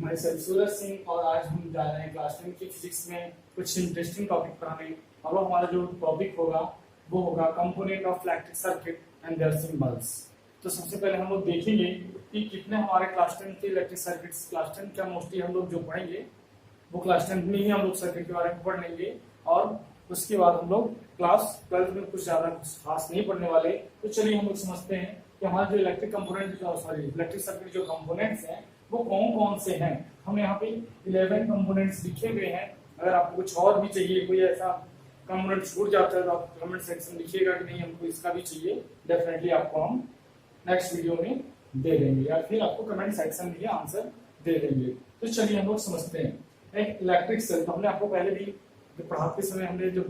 मैं सूरज सिंह और आज हम जा रहे हैं क्लास 10 की फिजिक्स में कुछ इंटरेस्टिंग टॉपिक पढ़ाने। और हमारा जो टॉपिक होगा वो होगा component of electric circuit and their symbols. तो सबसे पहले हम लोग देखेंगे कि कितने हमारे क्लास 10 के इलेक्ट्रिक सर्किट्स, क्लास 10 का मोस्टली हम लोग जो पढ़ेंगे वो क्लास 10 में ही हम लोग सर्किट के बारे में पढ़ लेंगे। और उसके बाद हम लोग क्लास 12 में कुछ ज्यादा कुछ खास नहीं पढ़ने वाले। तो चलिए हम लोग समझते हैं कि हमारे जो इलेक्ट्रिक सर्किट जो कंपोनेंट्स हैं वो कौन कौन से हैं। हम यहाँ पे 11 कंपोनेंट्स लिखे हुए हैं। अगर आपको कुछ और भी चाहिए, कोई ऐसा कंपोनेंट छूट जाता है तो आप कमेंट सेक्शन में लिखिएगा कि नहीं हमको इसका भी चाहिए, डेफिनेटली आपको हम नेक्स्ट वीडियो में दे देंगे या फिर आपको कमेंट सेक्शन में आंसर दे देंगे। तो चलिए हम लोग समझते हैं एक इलेक्ट्रिक सेल। तो हमने आपको पहले भी पढ़ाते समय हमने जो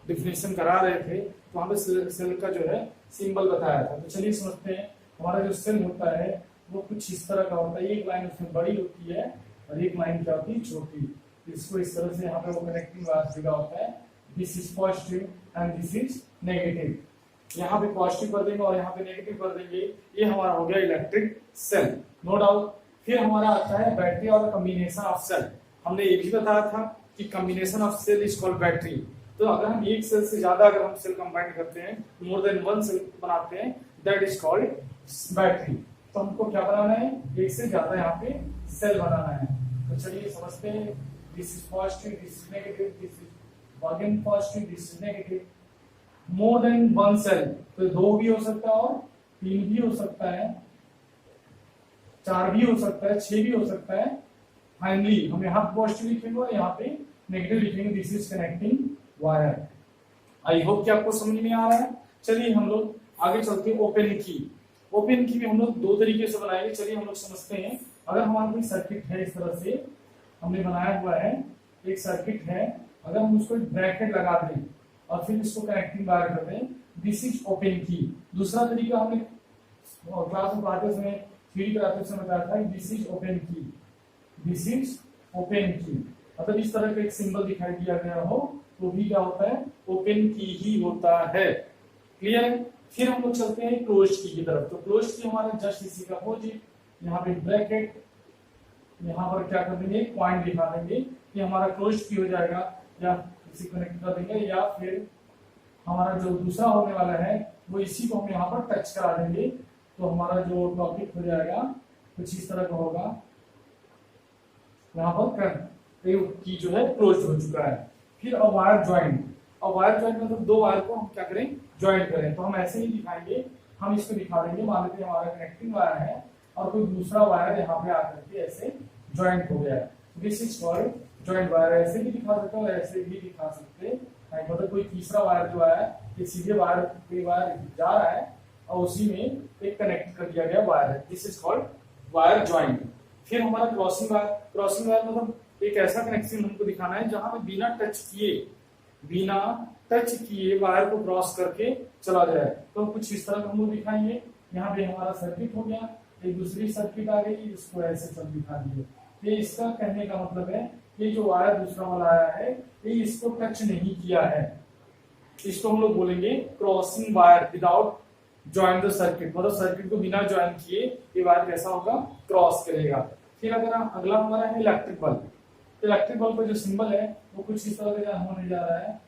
डिफिनेशन करा रहे थे तो वहां पे सेल का जो है सिंबल बताया था। तो चलिए समझते हैं। हमारा जो सेल होता है वो कुछ इस तरह का होता है। एक लाइन उसमें बड़ी होती है और एक लाइन क्या होती है, छोटी। इसको इस तरह से यहाँ पे वो कनेक्टिंग वायर दिखा होता है। This is positive and this is negative. यहाँ पे पॉजिटिव कर देंगे और यहाँ पे नेगेटिव कर देंगे। ये हमारा हो गया इलेक्ट्रिक सेल, नो डाउट। फिर हमारा आता है बैटरी और कॉम्बिनेशन ऑफ सेल। हमने ये भी बताया था कि combination of cell is called battery. तो अगर हम एक सेल से ज्यादा अगर हम सेल कंबाइन करते हैं, मोर देन वन सेल बनाते हैं, दैट इज कॉल्ड बैटरी। तो हमको क्या बनाना है, एक से ज्यादा यहाँ पे सेल बनाना है। तो चलिए समझते हैं। This is positive, this is negative, this is again positive, this is negative. More than one cell, तो 2 भी हो सकता है और 3 भी हो सकता है, 4 भी हो सकता है, 6 भी हो सकता है। फाइनली हम यहाँ पॉजिटिव लिखेंगे और यहाँ पे नेगेटिव लिखेंगे। This is connecting wire. I hope कि आपको समझ में आ रहा है। चलिए हम लोग आगे चलते हैं। ओपन की। ओपन की में हम लोग 2 तरीके से बनाएंगे। चलिए हम लोग समझते हैं। अगर हमारा कोई सर्किट है, इस तरह से हमने बनाया हुआ है, एक सर्किट है, अगर हम उसको ब्रैकेट लगा दें और फिर इसको कनेक्टिंग वायर कर दें, दिस इज ओपन की। दूसरा तरीका हमने क्लास में पढ़ाते समय, थ्योरी कराते समय बताया था, दिस इज ओपन की, दिस इज ओपन की। मतलब इस तरह का एक सिंबल दिखाई दिया गया हो तो भी क्या होता है, ओपन की ही होता है। क्लियर है। फिर हम लोग चलते हैं क्लोज की तरफ। तो क्लोज की हमारे जस्ट इसी का अपोजिट, यहाँ पे ब्रैकेट, यहाँ पर क्या कर देंगे, पॉइंट दिखा देंगे कि हमारा क्लोज की हो जाएगा, या इसी कनेक्ट कर देंगे, या फिर हमारा जो दूसरा होने वाला है वो इसी को हम यहाँ पर टच करा देंगे। तो हमारा जो टॉपिक हो जाएगा कुछ इस तरह का होगा। यहाँ पर की जो है क्लोज हो चुका है। फिर अब वायर ज्वाइंट। और वायर ज्वाइंट मतलब 2 वायर को हम क्या करें, ज्वाइंट करें। तो हम ऐसे ही दिखाएंगे। हम इसको दिखा देंगे, मान लेते हैं हमारा कनेक्टिंग वायर है और कोई दूसरा वायर यहाँ पे आकर के ऐसे ज्वाइंट हो गया है। This is called joint wire. ऐसे भी दिखा सकते हो, ऐसे भी दिखा सकते हैं। मतलब कोई तीसरा वायर जो है, ये सीधे वायर कोई वायर जा रहा है और उसी में एक कनेक्ट कर दिया गया वायर है। This is called wire joint. फिर हमारा क्रॉसिंग वायर। क्रॉसिंग वायर मतलब एक ऐसा कनेक्शन हमको दिखाना है जहां पे बिना टच किए वायर को क्रॉस करके चला जाए। तो कुछ इस तरह का हम लोग दिखाएंगे। यहाँ पे हमारा सर्किट हो गया, एक दूसरी सर्किट आ गई, इसको ऐसे सब दिखा दिए। ये इसका कहने का मतलब है ये जो वायर दूसरा वाला आया है ये इसको टच नहीं किया है। इसको हम लोग बोलेंगे crossing wire without join the circuit. मतलब सर्किट को बिना ज्वाइन किए ये वायर कैसा होगा, क्रॉस करेगा। फिर अगर अगला हमारा है इलेक्ट्रिक बल्ब। इलेक्ट्रिक बल्ब का जो सिंबल है वो कुछ इस तरह का होने जा रहा है।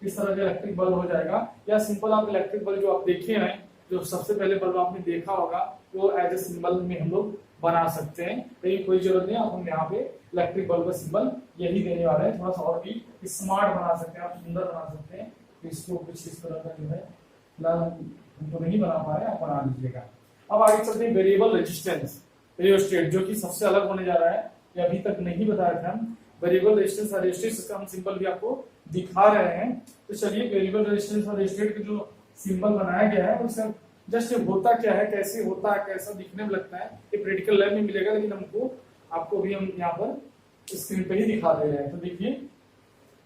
इस तरह का इलेक्ट्रिक बल्ब हो जाएगा। या सिंपल आप इलेक्ट्रिक बल्ब जो आप देखे हैं, जो सबसे पहले बल्ब आपने देखा होगा, वो एज ए सिंबल में हम लोग बना सकते हैं। लेकिन कोई जरूरत नहीं, आप हम यहाँ पे इलेक्ट्रिक बल्ब का सिंबल यही देने वाले हैं। थोड़ा सा और भी स्मार्ट बना सकते हैं, आप सुंदर बना सकते हैं। तो इसको कुछ इस तरह का जो है, फिलहाल हम तो नहीं बना पा रहे, आप बना लीजिएगा। अब आगे चलते हैं वेरिएबल रेजिस्टेंस, रियोस्टेट, जो कि सबसे अलग होने जा रहा है। ये अभी तक नहीं बताया था हम। वेरिएबल रेजिस्टेंस और रियोस्टेट का हम सिंबल भी आपको दिखा रहे हैं। तो चलिए वेरिएबल रेजिस्टेंस और रियोस्टेट का जो सिंबल बनाया गया है उससे जस्ट होता क्या है, कैसे होता है, कैसा दिखने में लगता है, ये प्रैक्टिकल लैब में मिलेगा। लेकिन हमको आपको भी हम यहाँ पर स्क्रीन पे ही दिखा दे रहे हैं। तो देखिए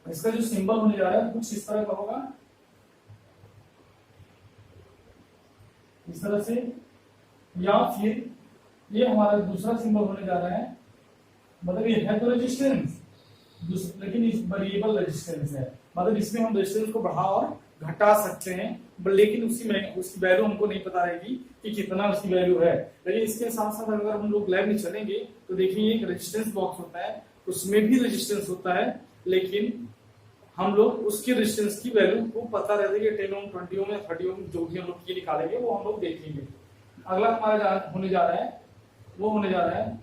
इसका जो सिंबल होने जा रहा है कुछ इस तरह का होगा, इस तरह से। या फिर ये हमारा दूसरा सिंबल होने जा रहा है, मतलब ये है तो रेजिस्टेंस, लेकिन इस वेरिएबल रेजिस्टेंस है। मतलब इसमें हम रेजिस्टेंस को बढ़ा और घटा सकते हैं, लेकिन उसी में उसकी वैल्यू हमको नहीं पता रहेगी कि कितना उसकी वैल्यू है। लेकिन इसके साथ साथ अगर हम लोग लैब में चलेंगे तो देखेंगे एक रेजिस्टेंस बॉक्स होता है, उसमें भी रेजिस्टेंस होता है, लेकिन हम लोग उसकी रेजिस्टेंस की वैल्यू को पता रहता है कि 10 ओम 20 ओम या 30 ओम जो भी हम लोग की निकालेंगे वो हम लोग देखेंगे। अगला हमारा होने जा रहा है वो होने जा रहा है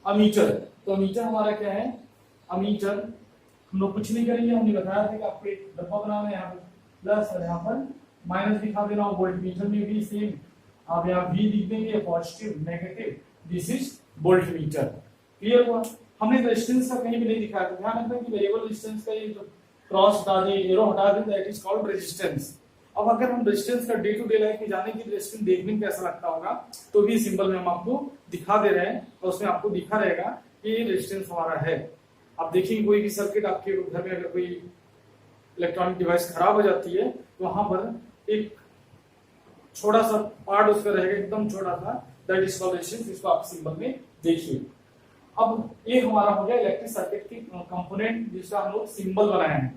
अमीटर। तो अमीटर हमारा क्या है, अमीटर हम लोग कुछ नहीं करेंगे, हमने बताया था कि आपको एक डब्बा बनाना है, यहाँ पर प्लस और यहाँ पर माइनस दिखा देना। वोल्ट मीटर में भी सेम, आप यहाँ V लिख देंगे, positive negative, this is volt meter. Clear हुआ। हमने रेजिस्टेंस का कहीं भी नहीं दिखाया, तो ध्यान रखना कि वेरिएबल रेजिस्टेंस का ये जो क्रॉस हटा दे, एरो हटा दे, दैट इज कॉल्ड रेजिस्टेंस। अब अगर हम रेजिस्टेंस का डे टू डे लाइफ में जाने की रेजिस्टेंस देखने में कैसा लगता होगा, तो भी सिंबल में हम आपको दिखा दे रहे हैं और उसमें आपको दिखा रहेगा कि ये रेजिस्टेंस हमारा है। आप देखिए कोई भी सर्किट आपके घर में अगर कोई इलेक्ट्रॉनिक डिवाइस खराब हो जाती है तो वहां पर एक छोटा सा पार्ट उसका रहेगा, एकदम छोटा सा, दैट इज कॉल्ड रेजिस्टेंस। इसको आप सिंबल में देखिए। अब ये हमारा हो गया इलेक्ट्रिक सर्किट की कंपोनेंट जिसका हम लोग सिंबल बनाए हैं।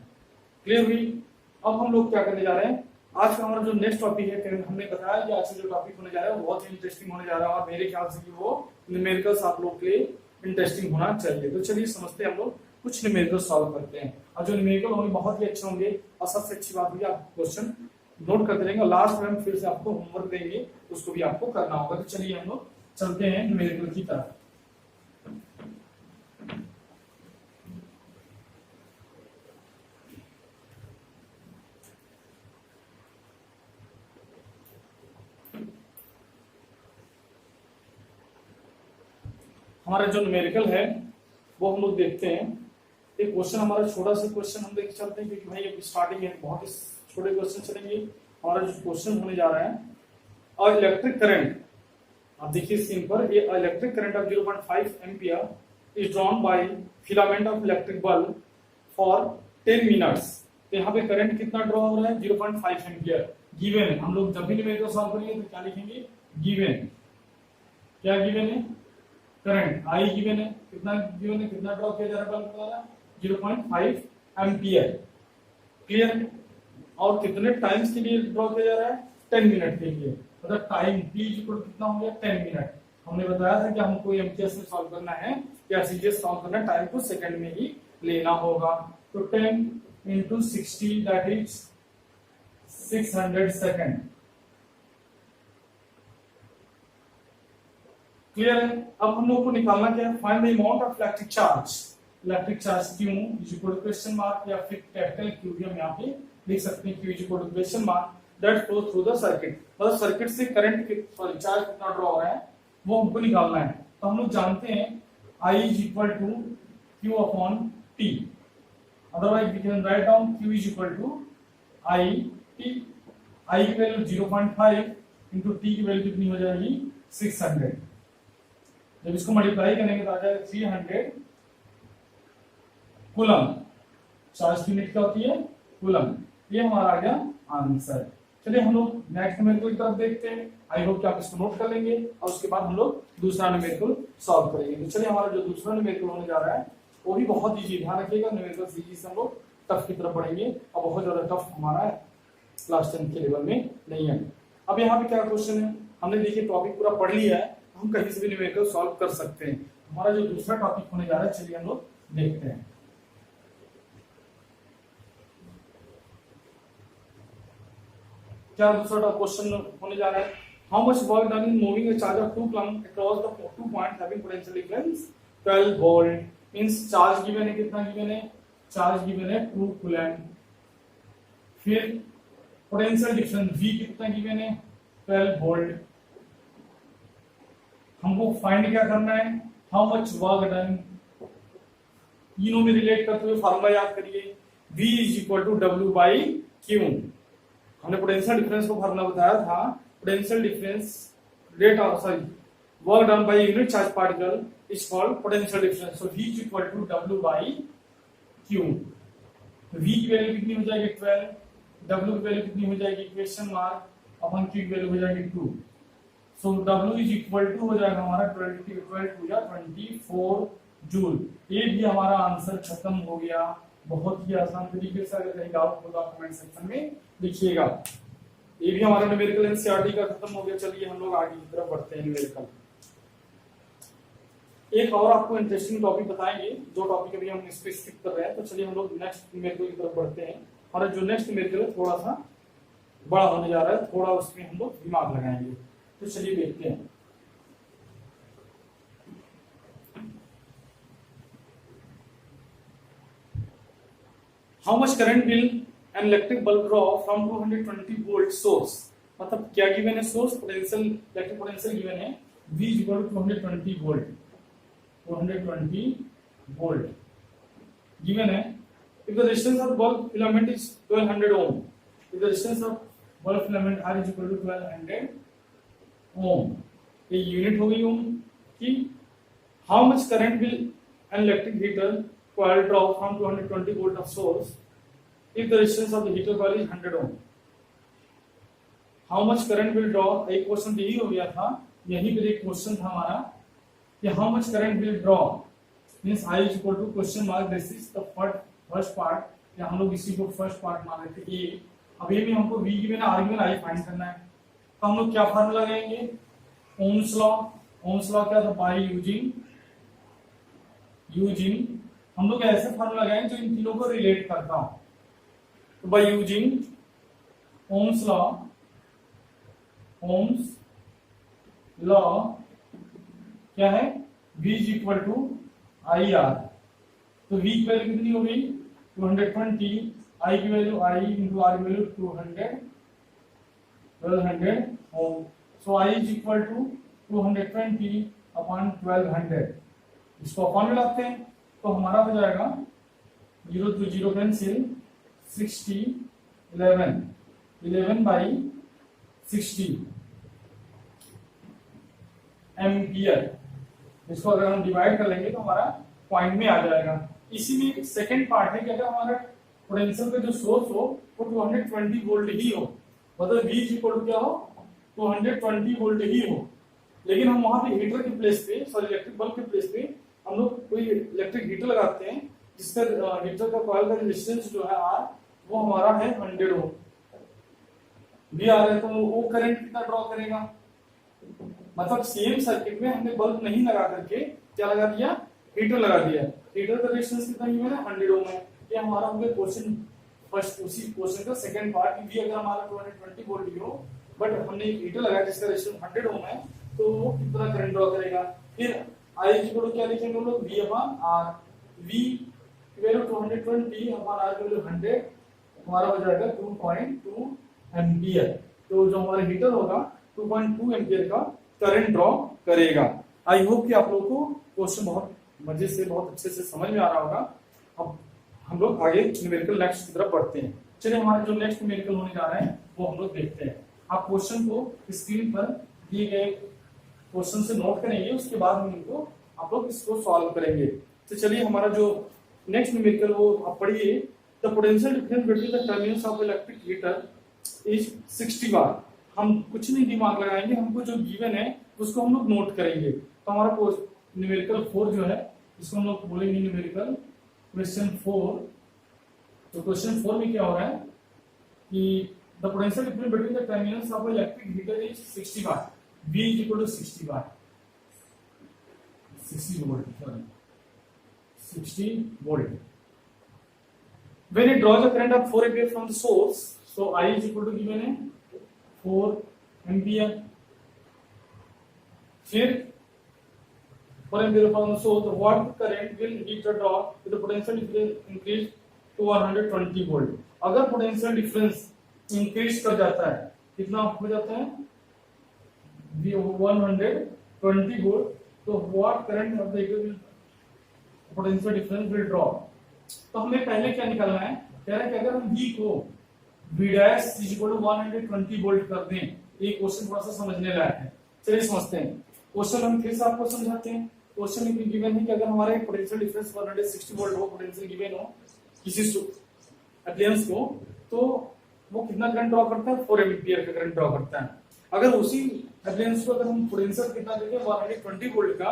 क्लियर हुई। अब हम लोग क्या करने जा रहे हैं, आज का हमारा जो नेक्स्ट टॉपिक है, हमने बताया कि आज से जो टॉपिक होने जा रहा है वो बहुत ही इंटरेस्टिंग होने जा रहा है और मेरे ख्याल से कि वो न्यूमेरिकल्स आप लोग के लिए इंटरेस्टिंग होना चाहिए। तो चलिए समझते हैं, हम लोग कुछ न्यूमेरिकल सॉल्व करते हैं और जो न्यूमेरिकल होंगे बहुत ही अच्छे होंगे और सबसे अच्छी बात होगी आप क्वेश्चन नोट करते रहेंगे और लास्ट में हम फिर से आपको होमवर्क देंगे, उसको भी आपको करना होगा। तो चलिए हम लोग चलते हैं न्यूमेरिकल की तरफ। हमारा जो न्यूमेरिकल है वो हम लोग देखते हैं। एक क्वेश्चन हमारा छोटा सा क्वेश्चन हम देख चलते हैं, क्योंकि भाई अभी स्टार्टिंग है, बहुत ही छोटे क्वेश्चन चलेंगे। हमारा जो क्वेश्चन होने जा रहा है, और इलेक्ट्रिक करंट, आप देखिए स्क्रीन पर, ये electric current of 0.5 ampere is drawn by filament of electric bulb for 10 minutes. तो यहाँ पे करंट कितना ड्रॉ हो रहा है, 0.5 एम्पियर गिवन है। हम लोग जब भी न्यूमेरिकल सॉल्व करेंगे तो क्या लिखेंगे, गिवन। क्या गिवन है, करंट आई गिवन है, कितना गिवन है, कितना ड्रॉ किया जा रहा है बल्ब द्वारा, 0.5 एम्पियर। क्लियर। और कितने टाइम्स के लिए ड्रॉ किया जा रहा है, 10 मिनट के लिए। मतलब टाइम टी इक्वल कितना हो गया, 10 मिनट। हमने बताया था कि हमको एम्पियर से सॉल्व करना है या सीजीएस सॉल्व करना है, टाइम को सेकंड में ही लेना होगा। तो 10 into 60 that is 600 second. Clear है। अब हम लोग को निकालना क्या है, find the amount of electric charge. Electric charge Q is equal to question mark, या फिर कैपिटल Q भी हम यहाँ पे लिख सकते हैं, Q is equal to question mark, that flow through the circuit. मतलब सर्किट से करंट सॉरी चार्ज कितना ड्रॉ हो रहा है वो हमको निकालना है। तो हम लोग जानते हैं I is equal to Q upon T, otherwise we can write down Q is equal to I T। I की वैल्यू 0.5 इंटू T की वैल्यू कितनी हो जाएगी, 600। जब इसको मल्टीप्लाई करेंगे तो आ जाएगा 300 कूलम। चार्ज की यूनिट क्या होती है, कूलम। ये हमारा आ गया आंसर। चलिए हम लोग नेक्स्ट न्यूमेरिकल की तरफ देखते हैं। आई होप कि आप इसको नोट कर लेंगे और उसके बाद हम लोग दूसरा न्यूमेरिकल सॉल्व करेंगे। तो चलिए हमारा जो दूसरा न्यूमेरिकल होने जा रहा है वो भी बहुत इजी, ध्यान रखिएगा। न्यूमेरिकल सीरीज से हम लोग टफ की तरफ बढ़ेंगे और बहुत ज्यादा टफ हमारा क्लास 10 के लेवल में नहीं है। अब यहाँ पे क्या क्वेश्चन है, हमने देखिए टॉपिक पूरा पढ़ लिया है, हम कहीं से भी न्यूमेरिकल सॉल्व कर सकते हैं। हमारा जो दूसरा टॉपिक होने जा रहा है, चलिए हम लोग देखते हैं। क्या दूसरा क्वेश्चन होने जा रहा है, how much work done in moving a charge of 2 coulomb across the 2 point having potential difference 12 volt. Means charge given है, कितना गिवन है, चार्ज गिवन है 2 कूलम। फिर पोटेंशियल डिफरेंस V कितना गिवन है, 12 वोल्ट। हमको फाइंड क्या करना है, हाउ मच वर्क डन। तीनों में रिलेट करते हुए फार्मूला याद करिए, V is equal to W by Q। हमने पोटेंशियल डिफरेंस को फार्मूला बताया था, potential difference rate of sorry work done by unit charge particle is called potential difference. So V is equal to W by Q। V की value कितनी हो जाएगी 12, W की value कितनी हो जाएगी क्वेश्चन मार्क, अपन Q की वैल्यू हो जाएगी 2। सो W इज इक्वल टू हो जाएगा हमारा 12 या 24 जूल। ये भी हमारा आंसर खत्म हो गया। बहुत ही आसान तरीके से। अगर कहीं डाउट हो तो आप कमेंट सेक्शन में लिखिएगा। ये भी हमारा न्यूमेरिकल एनसीईआरटी का खत्म हो गया। चलिए हम लोग आगे की तरफ बढ़ते हैं। न्यूमेरिकल एक और आपको इंटरेस्टिंग टॉपिक बताएंगे, जो टॉपिक अभी हम इस पे स्किप कर रहे हैं। तो चलिए हम लोग नेक्स्ट न्यूमेरिकल की तरफ बढ़ते हैं। और जो नेक्स्ट न्यूमेरिकल है थोड़ा सा बड़ा होने जा रहा है, थोड़ा उसमें हम लोग दिमाग लगाएंगे। तो चलिए देखते हैं। How much current will an electric bulb draw from 220 volt source. मतलब क्या गिवन है source, potential, electric potential given है V equal to 220 volt, 220 volt given है। If the resistance of bulb filament is 1200 ohm, if the resistance of bulb filament R is equal to 1200 ohm, ये unit हो गई ohm की। How much current will an electric heater coil draw from 220 volt of source if the resistance of the heater coil is 100 ohm. How much current will draw, एक question यही हो गया था, यही पे एक क्वेश्चन था हमारा कि how much current will draw means I is equal to question mark, this is the first part, या हम लोग इसी को फर्स्ट पार्ट मान लेते हैं। ये अब ये भी हमको V गिवन है, R गिवन, I फाइंड करना है। तो हम लोग क्या फार्मूला लगाएंगे, ओम्स लॉ। ओम्स लॉ क्या था, बाय यूजिंग हम लोग ऐसे फार्मूला लगाएंगे जो इन तीनों को रिलेट करता हो। तो बाय यूजिंग ओम्स लॉ क्या है, V is equal to I R. तो V की वैल्यू कितनी हो गई 220, I की वैल्यू I इंटू R की value 1200 ohm. So I is equal to 220 upon 1200। इसको अपॉन में लाते हैं तो हमारा हो जाएगा 0 to 0 कैंसिल, 60, 11 बाई 60 एम्पियर। इसको अगर हम डिवाइड कर लेंगे तो हमारा पॉइंट में आ जाएगा। इसी में एक सेकेंड पार्ट है कि अगर हमारा पोटेंशियल का जो सोर्स हो वो 220 वोल्ट ही हो, मतलब V इक्वल टू क्या हो 220 वोल्ट ही हो, लेकिन हम वहां पे हीटर के प्लेस पे, सॉरी इलेक्ट्रिक बल्ब के प्लेस पे हम लोग कोई इलेक्ट्रिक हीटर लगाते हैं जिसका हीटर का कॉइल का रेजिस्टेंस जो है R वो हमारा है 100 ओम। V आ रहा है तो वो करंट कितना ड्रॉ करेगा, मतलब सेम सर्किट में हमने बल्ब नहीं लगा करके क्या लगा दिया, हीटर लगा दिया। हीटर का रेजिस्टेंस कितना ही है 100 ओम है। ये हमारा हो गया क्वेश्चन फर्स्ट, उसी क्वेश्चन का सेकंड पार्ट कि V अगर हमारा 220 वोल्ट हो बट हमने एक हीटर लगाया जिसका रेजिस्टेंस 100 ओम है तो वो कितना करंट ड्रॉ करेगा। फिर I इक्वल टू क्या लिखेंगे हम लोग, V अपॉन R। V की वैल्यू 220 अपॉन R की वैल्यू 100, हमारा हो जाएगा 2.2 एम्पियर। तो जो हमारा हीटर होगा 2.2 एम्पियर का करंट ड्रॉ करेगा। आई होप कि आप लोगों को क्वेश्चन बहुत मजे से, बहुत अच्छे से समझ में आ रहा होगा। अब हम लोग आगे न्यूमेरिकल नेक्स्ट की तरफ बढ़ते हैं। चलिए हमारे जो नेक्स्ट न्यूमेरिकल होने जा रहे हैं वो हम लोग देखते हैं। आप क्वेश्चन को स्क्रीन पर दिए गए क्वेश्चन से नोट करेंगे, उसके बाद हम इनको आप लोग इसको सॉल्व करेंगे। तो चलिए हमारा जो नेक्स्ट न्यूमेरिकल वो आप पढ़िए। The potential difference between the terminals of electric heater is 60 वाट। हम कुछ नहीं दिमाग लगाएंगे, हमको जो गिवन है उसको हम लोग नोट करेंगे। तो हमारा न्यूमेरिकल 4 जो है इसको हम लोग बोलेंगे न्यूमेरिकल क्वेश्चन 4। तो क्वेश्चन 4 में क्या हो रहा है कि the potential difference between the terminals of electric heater is 60 watt. V is equal to 60 watt, 60 volt, sorry, 60 volt. When it draws a current of 4 ampere from the source, so I is equal to given है 4 ampere. फिर 4 ampere from the source, what current will heater draw with the potential difference increase to 120 volt. अगर potential difference increase कर जाता है, कितना हो जाता है 120 volt, तो what current of the heater will potential difference will draw। तो हमें पहले क्या निकालना है, कह रहा है कि अगर हम V को V dash is equal to 120 volt कर दें। ये क्वेश्चन थोड़ा सा समझने लायक है, चलिए समझते हैं। क्वेश्चन हम फिर से आपको समझाते हैं। क्वेश्चन में गिवन है कि अगर हमारा पोटेंशियल डिफरेंस 160 वोल्ट हो, पोटेंशियल गिवन हो किसी अप्लायंस को, तो वो कितना करंट ड्रॉ करता है 4 एम्पियर का करंट ड्रॉ करता है। अगर उसी अप्लायंस को अगर हम पोटेंशियल कितना देंगे 120 वोल्ट का,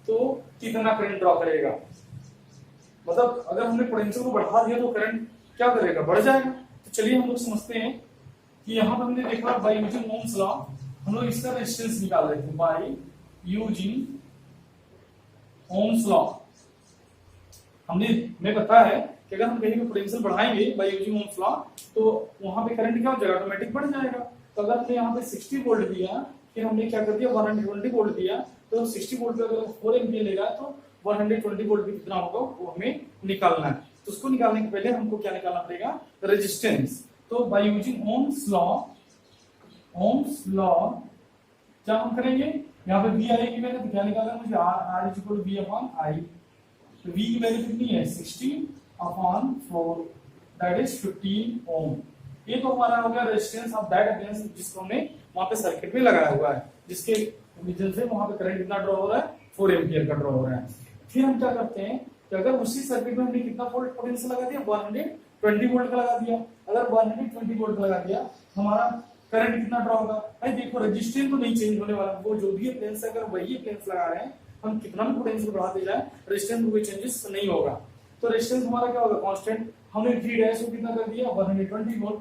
तो कितना करंट ड्रॉ करेगा। मतलब अगर हमने पोटेंशियल को बढ़ा दिया तो करंट क्या करेगा, बढ़ जाएगा। तो चलिए हम लोग समझते हैं कि यहाँ पर हमने देखा बाय यूजिंग ओम्स लॉ हम लोग इसका रेजिस्टेंस निकाल रहे थे बाय यूजिंग ओम्स लॉ। हमें पता है कि अगर हम कहीं पे पोटेंशियल बढ़ाएंगे बाय यूजिंग ओम्स लॉ तो वहां पे करंट क्या हो जाएगा, ऑटोमेटिक बढ़ जाएगा। तो अगर हमने यहाँ पे 60 वोल्ट दिया, फिर हमने क्या कर दिया 120 वोल्ट दिया, तो 60 वोल्ट पे अगर 4 एम्पीयर लेगा तो 120 वोल्ट भी कितना होगा वो हमें निकालना है। तो उसको निकालने के पहले हमको क्या निकालना पड़ेगा, रेजिस्टेंस। तो बाय यूजिंग ओम्स लॉ क्या हम करेंगे, यहाँ पे वी आई की वैल्यू तो क्या निकालना है मुझे, R is equal to V upon I. तो वी की वैल्यू कितनी है 60 अपॉन 4 दैट इज 15 ओम। ये तो हमारा हो गया रेजिस्टेंस ऑफ दैट अगेंस्ट जिसको हमने वहां पे सर्किट में लगाया हुआ है, जिसके रीजन से वहां पे करंट कितना ड्रॉ हो रहा है 4 एम्पीयर का ड्रॉ हो रहा है। फिर हम क्या करते हैं कि अगर उसी सर्किट में हमने कितना वोल्ट पोटेंशियल लगा दिया 120 वोल्ट का लगा दिया, अगर 120 वोल्ट का लगा दिया हमारा करंट कितना ड्रॉ होगा। भाई देखो रेजिस्टेंस तो नहीं चेंज होने वाला, वो जो भी प्लेन्स है अगर वही प्लेन्स लगा रहे हैं हम कितना भी पोटेंशियल बढ़ाते जाए रेजिस्टेंस में कोई चेंजेस नहीं होगा। तो रेजिस्टेंस हमारा क्या होगा कांस्टेंट, हमने V डैश को कितना कर दिया 120 volt.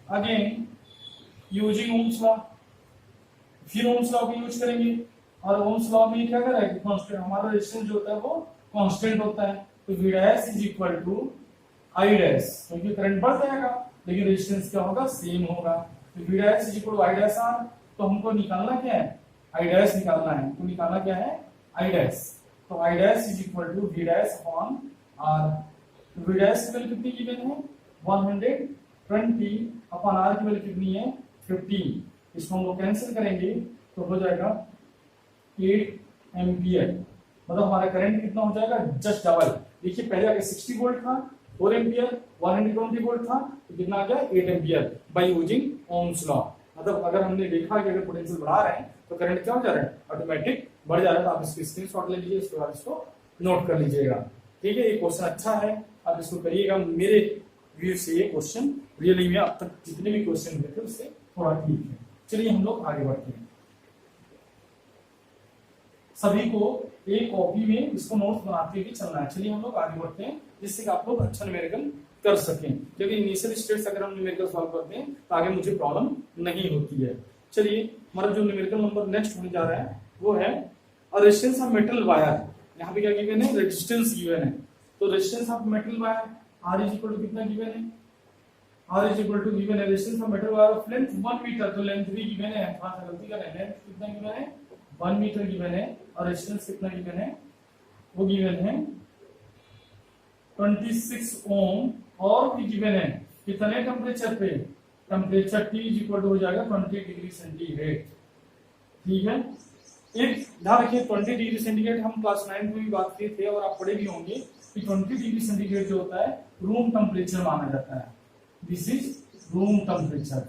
Again using Ohm's law, फिर ओम्स लॉ को यूज करेंगे और ओम्स लॉ में क्या करा है कि कांस्टेंट हमारा रेजिस्टेंस जो होता है वो कांस्टेंट होता है। तो V dash is equal to I dash, क्योंकि करंट बढ़ जाएगा लेकिन रेजिस्टेंस क्या होगा सेम होगा। तो V dash is equal to I dash R। तो हमको निकालना क्या है I डैश निकालना है, तो निकालना क्या है I डैश। तो I dash is equal to V dash upon R। तो V डैश की वैल्यू कितनी गिवन है 120 अपॉन R की वैल्यू कितनी है 15। इसको हम लोग कैंसिल करेंगे तो हो जाएगा 8 एम्पियर। मतलब हमारा करंट कितना हो जाएगा जस्ट डबल। देखिए पहले अगर 60 वोल्ट था 4 एम्पियर, 120 वोल्ट था तो कितना आ गया 8 ampere by using Ohm's law. मतलब अगर हमने देखा कि अगर पोटेंशियल बढ़ा रहे हैं तो करंट क्या हो जा रहा है ऑटोमेटिक बढ़ जा रहा है। तो आप इसकी स्क्रीनशॉट ले लीजिए, इसके बाद इसको नोट कर लीजिएगा। ठीक है, ये क्वेश्चन अच्छा है, आप इसको करिएगा। मेरे व्यू से ये क्वेश्चन रियली में अब तक जितने भी क्वेश्चन हुए थे उससे थोड़ा ठीक है। चलिए हम लोग आगे बढ़ते हैं। सभी को एक कॉपी में इसको नोट्स बनाते हुए चलना है। चलिए हम लोग आगे बढ़ते हैं जिससे कि आप लोग अच्छा न्यूमेरिकल कर सकें, क्योंकि इनिशियल स्टेट्स अगर हम न्यूमेरिकल सॉल्व करते हैं तो आगे मुझे प्रॉब्लम नहीं होती है। चलिए हमारा जो न्यूमेरिकल नंबर नेक्स्ट होने जा रहा है वो है रेजिस्टेंस ऑफ मेटल वायर। यहाँ पे क्या गिवन है रेजिस्टेंस गिवन है। तो resistance of metal wire R is equal to कितना गिवन है, R is equal to given है resistance of metal wire of length 1 metre. तो लेंथ भी गिवन है, थोड़ा सा गलती कर रहे हैं, लेंथ कितना गिवन है 1 मीटर गिवन है और रेजिस्टेंस कितना गिवन है वो गिवन है 26 ओम और भी गिवन है कितने टेम्परेचर पे, temperature T is equal to हो जाएगा 20 डिग्री सेंटीग्रेड। ठीक है, एक ध्यान रखिए 20 डिग्री सेंटीग्रेड हम क्लास 9 में भी बात किए थे और आप पढ़े भी होंगे कि 20 डिग्री सेंटीग्रेड जो होता है रूम टेम्परेचर माना जाता है। This is room temperature.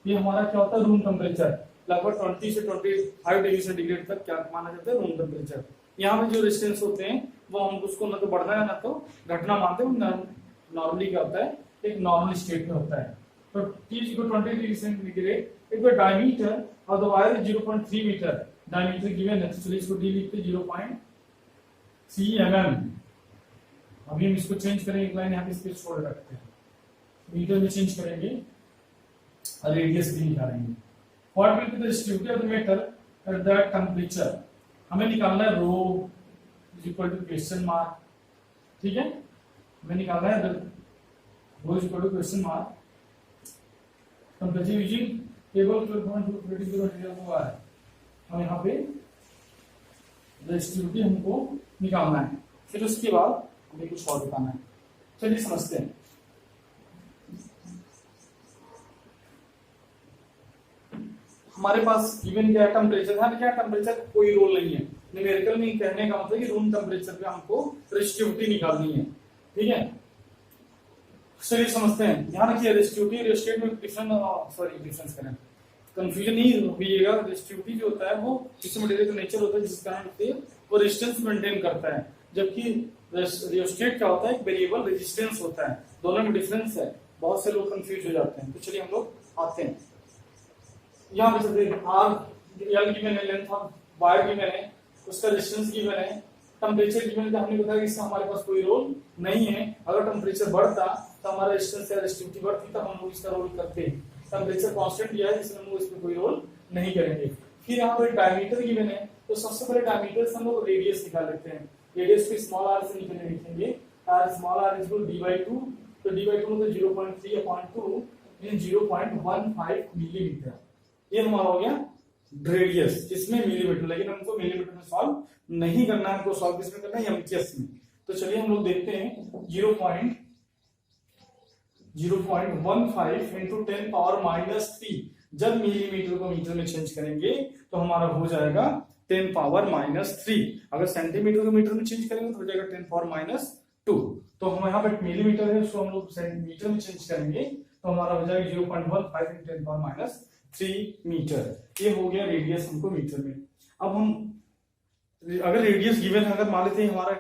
ये हमारा क्या होता है रूम टेम्परेचर, लगभग 20 से 25 डिग्री सेंटीग्रेड तक क्या माना जाता है रूम टेम्परेचर। यहाँ पे जो रेजिस्टेंस होते हैं वो हम उसको ना तो बढ़ना है ना तो घटना मानते हैं। नॉर्मली क्या होता है एक नॉर्मल स्टेट में होता है। तो T is equal to 20 degree centigrade. if the diameter of the wire is 0.3 meter, diameter given है तो चलिए इसको D लिखते 0.3 mm। अभी हम इसको चेंज करेंगे, एक लाइन यहाँ पे स्पेस छोड़ रखते हैं, मीटर में चेंज करेंगे और रेडियस भी निकालेंगे। What will be the resistivity of the metal at that temperature? हमें निकालना है rho is equal to question mark. ठीक है, हमें निकालना है rho is equal to question mark temperature using table 12.2 हुआ है। हम यहाँ पे रेजिस्टिविटी हमको निकालना है, फिर उसके बाद हमें कुछ और बताना है। चलिए समझते हैं। हमारे पास गिवन क्या है टेम्परेचर है, क्या टेम्परेचर कोई रोल नहीं है न्यूमेरिकल में। कहने का मतलब कि रूम टेम्परेचर पे हमको रेजिस्टिविटी निकालनी है। ठीक है, चलिए समझते हैं। ध्यान रखिए रेजिस्टिविटी रेजिस्टेंस में डिफरेंस करें, कंफ्यूजन नहीं होइएगा। रेजिस्टिविटी जो होता है वो किसी मटेरियल का नेचर होता है जिस कारण से वो रेजिस्टेंस मेंटेन करता है, जबकि रियोस्टेट क्या होता है एक वेरिएबल रेजिस्टेंस होता है। दोनों में डिफरेंस है, बहुत से लोग कंफ्यूज हो जाते हैं। तो चलिए हम लोग आते हैं यहाँ पे। आर एल गिवन है, लेंथ ऑफ वायर गिवन है, उसका रेजिस्टेंस गिवन है टेम्परेचर गिवन हमने बताया कि इसका हमारे पास कोई रोल नहीं है। अगर टेम्परेचर बढ़ता तो हमारा रेजिस्टेंस या रेजिस्टिविटी बढ़ती, तब हम लोग इसका रोल करते। टेम्परेचर कांस्टेंट दिया है इसलिए हम लोग इसमें कोई रोल नहीं करेंगे। फिर यहाँ पर डायमीटर गिवन है, तो सबसे पहले डायमीटर से हम लोग रेडियस निकाल लेते हैं। रेडियस को स्मॉल आर से निकलने लिखेंगे, r small r is equal d/2, तो d/2 मतलब 0.3/2 मींस 0.15 मिलीमीटर। ये हमारा हो गया रेडियस, इसमें मिलीमीटर, लेकिन हमको मिलीमीटर में सॉल्व नहीं करना है, हमको सॉल्व किसमें करना है, एमटीएस में। तो चलिए हम लोग देखते हैं 0.015 into 10⁻³ जब मिलीमीटर को मीटर में चेंज करेंगे तो हमारा हो जाएगा 10⁻³ अगर सेंटीमीटर को मीटर में चेंज करेंगे तो हो जाएगा 10⁻²। तो हम यहाँ पे मिलीमीटर है उसको हम लोग मीटर में चेंज करेंगे तो हमारा हो जाएगा 0.15 into 10⁻³ मीटर। ये हो गया रेडियस हमको मीटर में। अब हम अगर रेडियस गिवन है, अगर मान लेते हैं हमारा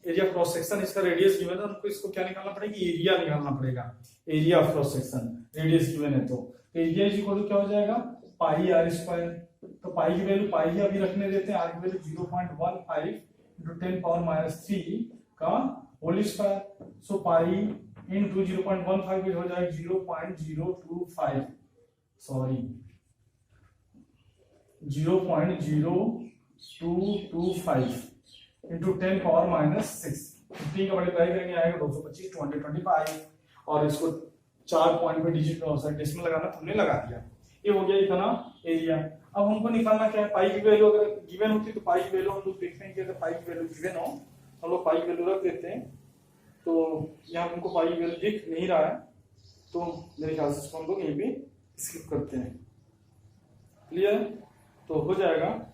एरिया क्रॉस सेक्शन, इसका रेडियस गिवन है, हमको इसको क्या निकालना पड़ेगा, एरिया निकालना पड़ेगा, area of cross section. Radius given है तो एरिया इज इक्वल टू क्या हो जाएगा, पाई आर स्क्वायर। तो पाई की वैल्यू पाई ही अभी रखने देते हैं, आर की वैल्यू 0.15 into 10⁻³ का होल स्क्वायर। सो पाई into 0.15 हो जाएगा 0.025, सॉरी 0.0225 into 10⁻⁶। 15 का मल्टीप्लाई करेंगे आएगा 225 225, और इसको 4 पॉइंट पे डिजिट डेसिमल लगाना तो हमने लगा दिया। ये हो गया इतना एरिया। अब हमको निकालना क्या है, पाई की वैल्यू अगर गिवन होती तो पाई की वैल्यू हम लोग देखते हैं कि अगर पाई की वैल्यू गिवन हो हम लोग पाई की वैल्यू रख देते हैं। तो यहाँ हमको पाई की वैल्यू दिख नहीं रहा है तो मेरे ख्याल से इसको हम लोग यहीं पे स्किप करते हैं। क्लियर, तो हो जाएगा।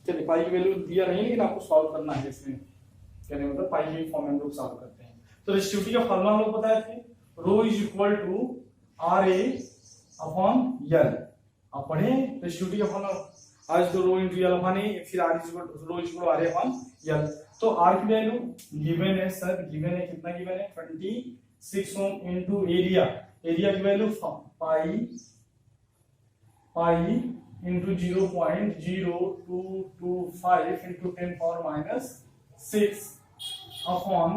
चलिए पाई की वैल्यू दिया नहीं लेकिन आपको सॉल्व करना है, इसमें कहने मतलब पाई के फॉर्म में हम लोग सॉल्व करते हैं। तो रेजिस्टिविटी का फॉर्मूला हम लोग बताए थे, rho is equal to RA upon L। आप पढ़े रेजिस्टिविटी का फॉर्मूला, आज तो rho into L upon A, फिर R is equal to rho is equal to RA upon L। तो R की वैल्यू गिवन है सर, गिवन है, कितना गिवन है 26 ओम इनटू एरिया, एरिया की value pi into 0.0225 into 10⁻⁶ upon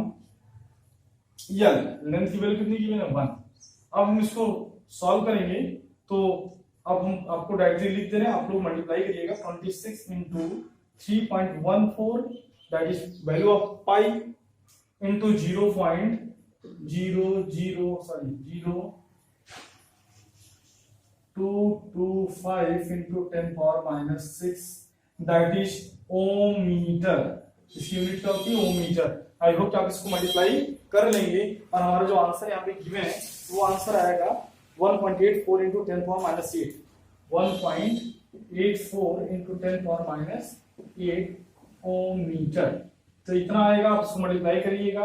L। Length की value कितनी गिवन है 1। अब हम इसको सॉल्व करेंगे तो अब हम आपको डायरेक्टली लिख दे रहे हैं, आप लोग मल्टीप्लाई करिएगा 26 into 3.14 that is value of pi into 0.00225 into 10⁻⁶ that is ohm metre. इसकी यूनिट क्या होती है, ओम मीटर। आई होप कि आप इसको मल्टीप्लाई कर लेंगे और हमारा जो आंसर यहाँ पे गिवन है वो आंसर आएगा 1.84 into 10⁻⁸, 1.84 into 10⁻⁸ ओम मीटर। तो इतना आएगा, आप इसको मल्टीप्लाई करिएगा,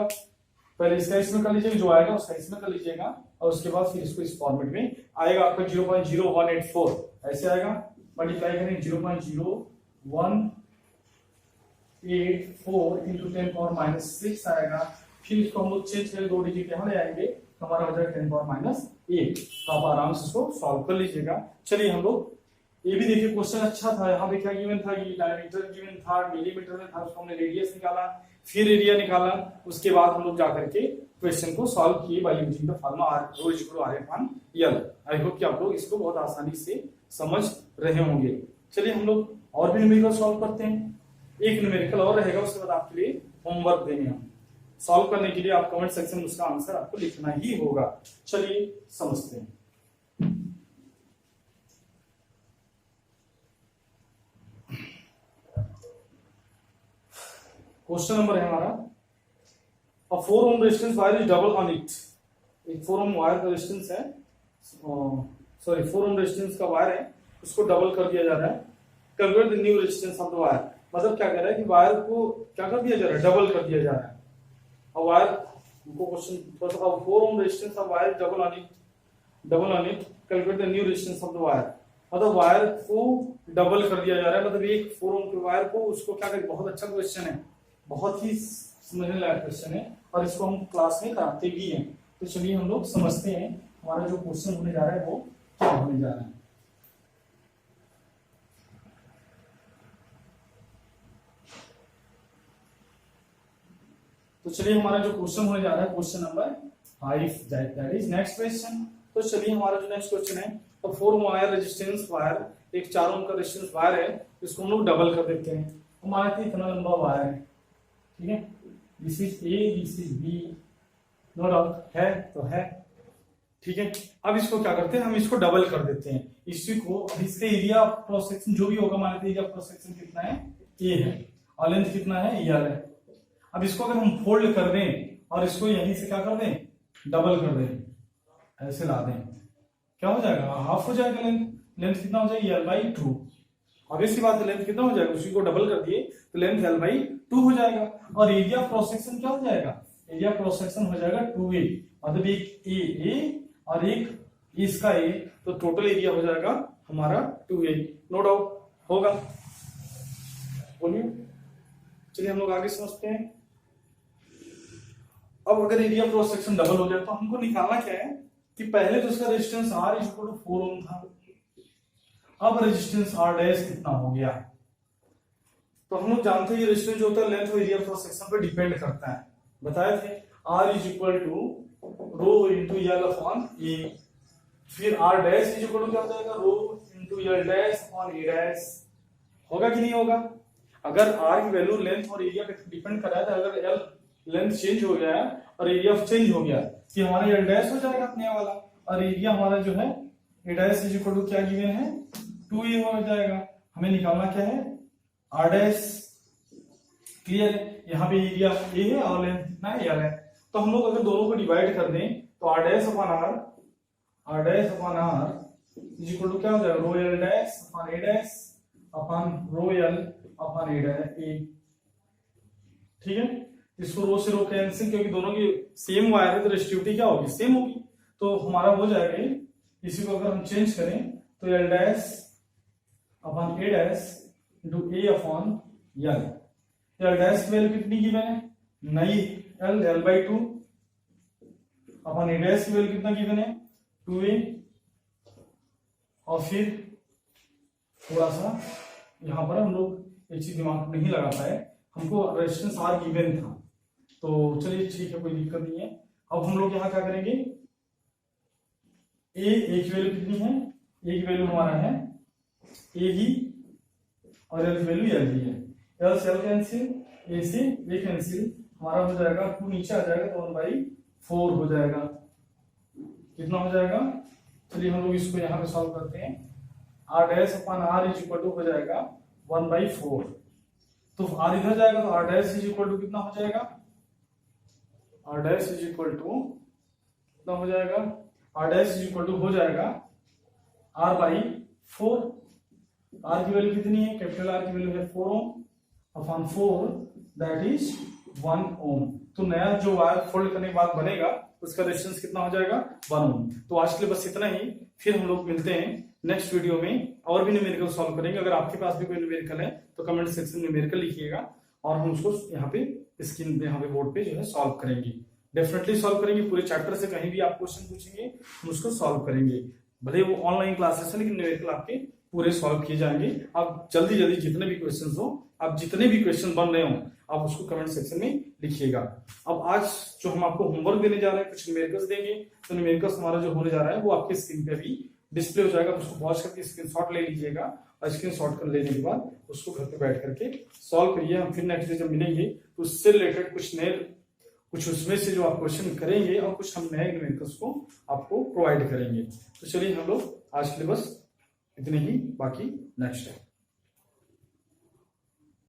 पहले इसका इसमें कर लीजिएगा, जो आएगा उसका इसमें कर लीजिएगा, और उसके बाद फिर इसको इस फॉर्मेट में आएगा आपका 0.0184 ऐसे आएगा। मल्टीप्लाई करेंगे 0.0184 into 10⁻⁶ आएगा। फिर इसको हम लोग चेंज करेंगे, 2 डिजिट यहाँ ले आएंगे तो हमारा हो जाएगा 10⁻⁸। तो आप आराम से इसको सॉल्व कर लीजिएगा। चलिए हम लोग ये भी देखिए, क्वेश्चन अच्छा था। यहाँ पे क्या गिवन था कि डायमीटर गिवन था, मिलीमीटर में था, उसको हमने रेडियस निकाला, फिर एरिया निकाला, उसके बाद हम लोग जाकर के क्वेश्चन को सॉल्व किए by using the formula rho is equal to RA upon L। I hope कि आप लोग इसको बहुत आसानी से समझ रहे होंगे। चलिए हम लोग और भी न्यूमेरिकल सॉल्व करते हैं। एक न्यूमेरिकल और रहेगा, उसके बाद आपके लिए होमवर्क देंगे हम। सॉल्व करने के लिए आप कमेंट सेक्शन में उसका आंसर आपको लिखना ही होगा। चलिए समझते हैं। क्वेश्चन नंबर है हमारा, अ 4 ohm resistance wire is double on it. एक 4 ओम वायर का रेजिस्टेंस है, सॉरी 4 ओम रेजिस्टेंस का वायर है, उसको डबल कर दिया जा रहा है। Calculate the new resistance of the wire, मतलब क्या कह रहा है कि वायर को क्या कर दिया जा रहा है, डबल कर दिया जा रहा है। अब वायर को क्वेश्चन थोड़ा सा, 4 ohm resistance of wire double on it, calculate the new resistance of the wire. मतलब वायर को डबल कर दिया जा रहा है, मतलब एक 4 ओम के वायर को उसको क्या करें। बहुत अच्छा क्वेश्चन है, बहुत ही समझने लायक क्वेश्चन है, और इसको हम क्लास में कराते भी हैं। तो चलिए हम लोग समझते हैं हमारा जो क्वेश्चन होने जा रहा है वो क्या होने जा रहा है। तो चलिए हमारा जो क्वेश्चन होने जा रहा है question number 5 that is next question. तो चलिए हमारा जो नेक्स्ट क्वेश्चन है, तो 4 वायर रेजिस्टेंस वायर, एक 4 ओम का रेजिस्टेंस वायर है, इसको हम लोग डबल कर देते हैं। हमारा इतना लंबा वायर है, ठीक है, this is A this is B, no doubt है तो है, ठीक है। अब इसको क्या करते हैं, हम इसको डबल कर देते हैं इसी को। अब इसका एरिया क्रॉस सेक्शन जो भी होगा, मान लेते हैं एरिया क्रॉस सेक्शन कितना है, ए है, और लेंथ कितना है, एल है। अब इसको अगर हम फोल्ड कर दें और इसको यहीं से क्या कर दें, डबल कर दें, ऐसे ला दें, क्या हो जाएगा, हाफ हो जाएगा लेंथ। लेंथ कितना हो जाएगा, l/2। obvious सी बात है, लेंथ कितना हो जाएगा, उसी को डबल कर दिए तो लेंथ l/2 हो जाएगा। और एरिया क्रॉस सेक्शन क्या हो जाएगा, एरिया क्रॉस सेक्शन हो जाएगा 2a, मतलब एक ए और एक इसका ए, तो टोटल एरिया हो जाएगा हमारा 2a। नो डाउट होगा, बोलिए। चलिए हम लोग आगे समझते हैं। अब अगर एरिया क्रॉस सेक्शन डबल हो जाए तो हमको निकालना क्या है कि पहले तो उसका रेजिस्टेंस R = 4 ओम था, अब रेजिस्टेंस R' कितना हो गया। तो हम लोग जानते हैं ये रेजिस्टेंस जो होता है लेंथ और एरिया क्रॉस सेक्शन पे डिपेंड करता है, बताए थे। R = rho into L upon ए, फिर R' इक्वल क्या हो जाएगा, rho into L dash upon A dash. होगा कि नहीं होगा। अगर R की वैल्यू लेंथ और एरिया पे डिपेंड कर रहा है, तो अगर एल लेंथ चेंज हो गया और एरिया चेंज हो गया कि हमारा एल डैश हो जाएगा अपने वाला, और एरिया हमारा जो है ए डैश इक्वल क्या गिवन है, 2a हो जाएगा। हमें निकालना क्या है, R'। क्लियर है, यहाँ पे एरिया ए है और लेंथ कितना है, एल है। तो हम लोग अगर दोनों को डिवाइड कर दें तो R' अपॉन R इक्वल क्या हो जाएगा, rho L dash upon A dash upon rho L upon A, ठीक है। इसको रो से रो कैंसिल, क्योंकि दोनों की सेम वायर है तो रेजिस्टिविटी क्या होगी, सेम होगी। तो हमारा हो जाएगा, इसी को अगर हम चेंज करें तो L dash upon A dash into A upon L. L dash की वैल्यू कितनी गिवन है, नहीं, l/2 अपॉन ए डैश की वैल्यू कितना गिवन है, 2a। और फिर थोड़ा सा यहाँ पर हम लोग एक चीज दिमाग नहीं लगा पाए, हमको रेजिस्टेंस R गिवन था, तो चलिए ठीक है, कोई दिक्कत नहीं है। अब हम लोग यहाँ क्या करेंगे, ए की वैल्यू कितनी है, ए की वैल्यू हमारा है ए ही, और एल की वैल्यू एल ही है। एल से एल कैंसिल, ए से ए कैंसिल, हमारा हो जाएगा 2 नीचे आ जाएगा तो 1/4 हो जाएगा। कितना हो जाएगा, चलिए हम लोग इसको यहाँ पे सॉल्व करते हैं। R' अपॉन R इक्वल हो जाएगा 1/4, तो R इधर जाएगा तो R' इक्वल कितना हो जाएगा, R' इक्वल कितना हो जाएगा, R' इक्वल हो जाएगा R/4। R की वैल्यू कितनी है, कैपिटल R की वैल्यू है 4 ओम अपॉन 4 दैट इज 1 ओम। तो नया जो वायर फोल्ड करने के बाद बनेगा उसका रेजिस्टेंस कितना हो जाएगा, 1 ओम। तो आज के लिए बस इतना ही, फिर हम लोग मिलते हैं नेक्स्ट वीडियो में, और भी न्यूमेरिकल सॉल्व करेंगे। अगर आपके पास भी कोई न्यूमेरिकल है तो कमेंट सेक्शन में न्यूमेरिकल लिखिएगा, और हम उसको यहाँ पे स्क्रीन पे, यहाँ पे बोर्ड पे जो है सॉल्व करेंगे। डेफिनेटली सॉल्व करेंगे, पूरे चैप्टर से कहीं भी आप क्वेश्चन पूछेंगे हम उसको सॉल्व करेंगे। भले वो ऑनलाइन क्लासेस है, लेकिन न्यूमेरिकल आपके पूरे सॉल्व किए जाएंगे। आप जल्दी जल्दी जितने भी क्वेश्चन हो, आप जितने भी क्वेश्चन बन रहे हो, आप उसको कमेंट सेक्शन में लिखिएगा। अब आज जो हम आपको होमवर्क देने जा रहे हैं, कुछ न्यूमेरिकल्स देंगे, तो न्यूमेरिकल्स हमारा जो होने जा रहा है वो आपके स्क्रीन पे भी डिस्प्ले हो जाएगा। उसको पॉज करके स्क्रीनशॉट ले लीजिएगा, और स्क्रीनशॉट कर लेने के बाद उसको घर पे बैठ करके सॉल्व करिए। हम फिर नेक्स्ट डे जब मिलेंगे तो उससे रिलेटेड कुछ उसमें से जो आप क्वेश्चन करेंगे, और कुछ हम नए न्यूमेरिकल्स को आपको प्रोवाइड करेंगे। तो चलिए हम लोग आज के लिए बस इतने ही, बाकी नेक्स्ट टाइम।